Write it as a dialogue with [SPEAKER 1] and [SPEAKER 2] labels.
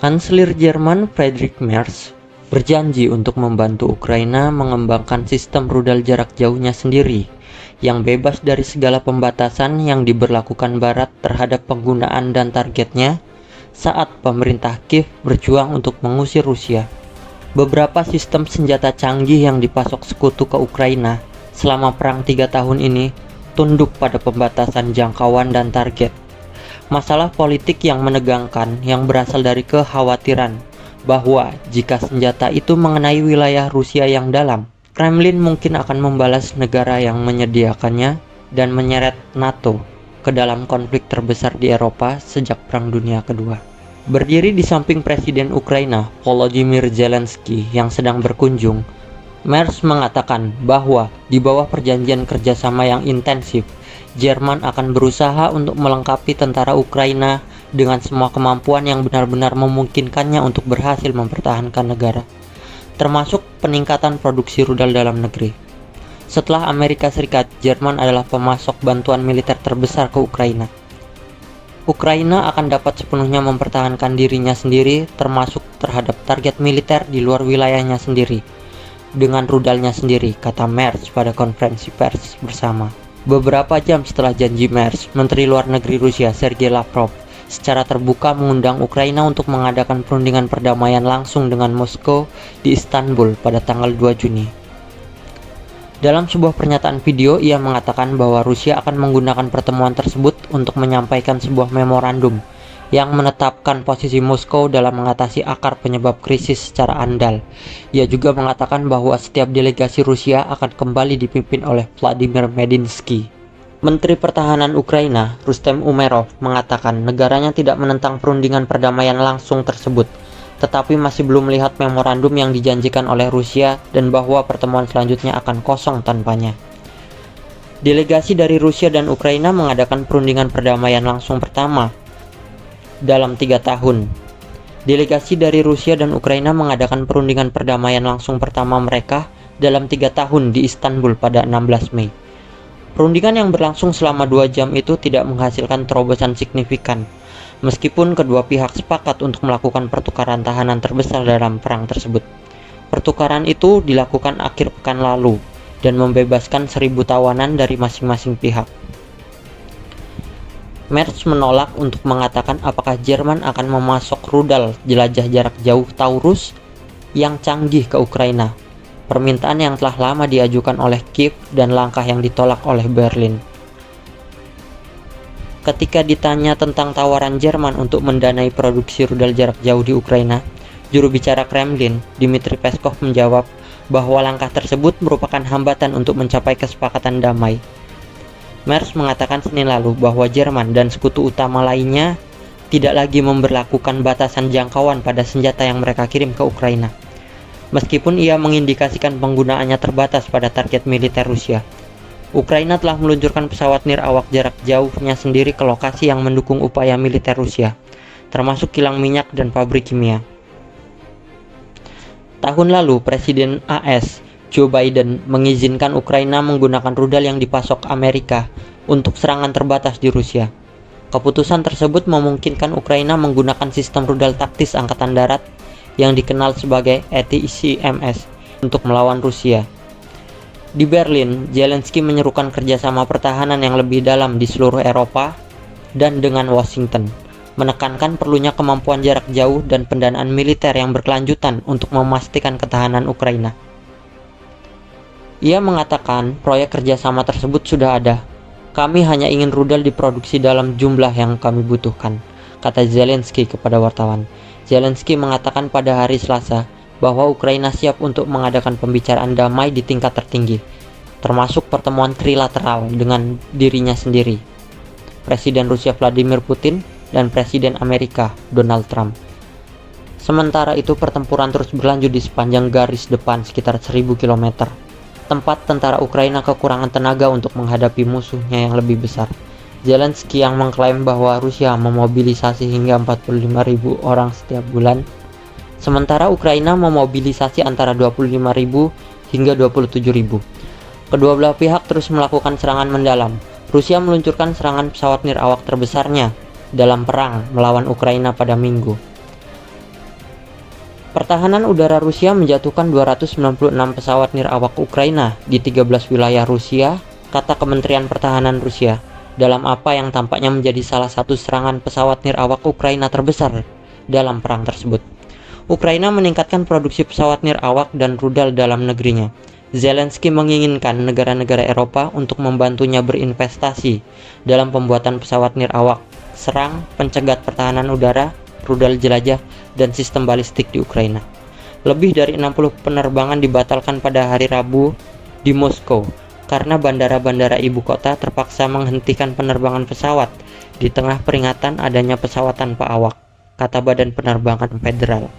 [SPEAKER 1] Kanselir Jerman Friedrich Merz berjanji untuk membantu Ukraina mengembangkan sistem rudal jarak jauhnya sendiri yang bebas dari segala pembatasan yang diberlakukan Barat terhadap penggunaan dan targetnya saat pemerintah Kiev berjuang untuk mengusir Rusia. Beberapa sistem senjata canggih yang dipasok sekutu ke Ukraina selama perang 3 tahun ini tunduk pada pembatasan jangkauan dan target. Masalah politik yang menegangkan yang berasal dari kekhawatiran bahwa jika senjata itu mengenai wilayah Rusia yang dalam, Kremlin mungkin akan membalas negara yang menyediakannya dan menyeret NATO ke dalam konflik terbesar di Eropa sejak Perang Dunia Kedua. Berdiri di samping Presiden Ukraina Volodymyr Zelensky yang sedang berkunjung, Merz mengatakan bahwa di bawah perjanjian kerjasama yang intensif, Jerman akan berusaha untuk melengkapi tentara Ukraina dengan semua kemampuan yang benar-benar memungkinkannya untuk berhasil mempertahankan negara, termasuk peningkatan produksi rudal dalam negeri. Setelah Amerika Serikat, Jerman adalah pemasok bantuan militer terbesar ke Ukraina. Ukraina akan dapat sepenuhnya mempertahankan dirinya sendiri, termasuk terhadap target militer di luar wilayahnya sendiri, dengan rudalnya sendiri, kata Merz pada konferensi pers bersama. Beberapa jam setelah janji Merz, Menteri Luar Negeri Rusia Sergei Lavrov secara terbuka mengundang Ukraina untuk mengadakan perundingan perdamaian langsung dengan Moskow di Istanbul pada tanggal 2 Juni. Dalam sebuah pernyataan video, ia mengatakan bahwa Rusia akan menggunakan pertemuan tersebut untuk menyampaikan sebuah memorandum yang menetapkan posisi Moskow dalam mengatasi akar penyebab krisis secara andal. Ia juga mengatakan bahwa setiap delegasi Rusia akan kembali dipimpin oleh Vladimir Medinsky. Menteri Pertahanan Ukraina, Rustem Umerov, mengatakan negaranya tidak menentang perundingan perdamaian langsung tersebut, tetapi masih belum melihat memorandum yang dijanjikan oleh Rusia dan bahwa pertemuan selanjutnya akan kosong tanpanya. Delegasi dari Rusia dan Ukraina mengadakan perundingan perdamaian langsung pertama dalam 3 tahun. Delegasi dari Rusia dan Ukraina mengadakan perundingan perdamaian langsung pertama mereka dalam 3 tahun di Istanbul pada 16 Mei. Perundingan yang berlangsung selama 2 jam itu tidak menghasilkan terobosan signifikan, meskipun kedua pihak sepakat untuk melakukan pertukaran tahanan terbesar dalam perang tersebut. Pertukaran itu dilakukan akhir pekan lalu dan membebaskan 1.000 tawanan dari masing-masing pihak. Merz menolak untuk mengatakan apakah Jerman akan memasok rudal jelajah jarak jauh Taurus yang canggih ke Ukraina, permintaan yang telah lama diajukan oleh Kiev dan langkah yang ditolak oleh Berlin. Ketika ditanya tentang tawaran Jerman untuk mendanai produksi rudal jarak jauh di Ukraina, juru bicara Kremlin, Dmitry Peskov, menjawab bahwa langkah tersebut merupakan hambatan untuk mencapai kesepakatan damai. Merz mengatakan Senin lalu bahwa Jerman dan sekutu utama lainnya tidak lagi memberlakukan batasan jangkauan pada senjata yang mereka kirim ke Ukraina, meskipun ia mengindikasikan penggunaannya terbatas pada target militer Rusia. Ukraina telah meluncurkan pesawat nirawak jarak jauhnya sendiri ke lokasi yang mendukung upaya militer Rusia, termasuk kilang minyak dan pabrik kimia. Tahun lalu, Presiden AS Joe Biden mengizinkan Ukraina menggunakan rudal yang dipasok Amerika untuk serangan terbatas di Rusia. Keputusan tersebut memungkinkan Ukraina menggunakan sistem rudal taktis angkatan darat yang dikenal sebagai ATACMS untuk melawan Rusia. Di Berlin, Zelensky menyerukan kerjasama pertahanan yang lebih dalam di seluruh Eropa dan dengan Washington, menekankan perlunya kemampuan jarak jauh dan pendanaan militer yang berkelanjutan untuk memastikan ketahanan Ukraina. Ia mengatakan proyek kerjasama tersebut sudah ada. Kami hanya ingin rudal diproduksi dalam jumlah yang kami butuhkan, kata Zelensky kepada wartawan. Zelensky mengatakan pada hari Selasa bahwa Ukraina siap untuk mengadakan pembicaraan damai di tingkat tertinggi, termasuk pertemuan trilateral dengan dirinya sendiri, Presiden Rusia Vladimir Putin, dan Presiden Amerika Donald Trump. Sementara itu, pertempuran terus berlanjut di sepanjang garis depan sekitar 1.000 km. Tempat tentara Ukraina kekurangan tenaga untuk menghadapi musuhnya yang lebih besar. Zelensky yang mengklaim bahwa Rusia memobilisasi hingga 45.000 orang setiap bulan, sementara Ukraina memobilisasi antara 25.000 hingga 27.000. Kedua belah pihak terus melakukan serangan mendalam. Rusia meluncurkan serangan pesawat nirawak terbesarnya dalam perang melawan Ukraina pada Minggu. Pertahanan udara Rusia menjatuhkan 296 pesawat nirawak Ukraina di 13 wilayah Rusia, kata Kementerian Pertahanan Rusia, dalam apa yang tampaknya menjadi salah satu serangan pesawat nirawak Ukraina terbesar dalam perang tersebut. Ukraina meningkatkan produksi pesawat nirawak dan rudal dalam negerinya. Zelensky menginginkan negara-negara Eropa untuk membantunya berinvestasi dalam pembuatan pesawat nirawak, serang, pencegat pertahanan udara, rudal jelajah, dan sistem balistik di Ukraina. Lebih dari 60 penerbangan dibatalkan pada hari Rabu di Moskow karena bandara-bandara ibu kota terpaksa menghentikan penerbangan pesawat di tengah peringatan adanya pesawat tanpa awak, kata Badan Penerbangan Federal.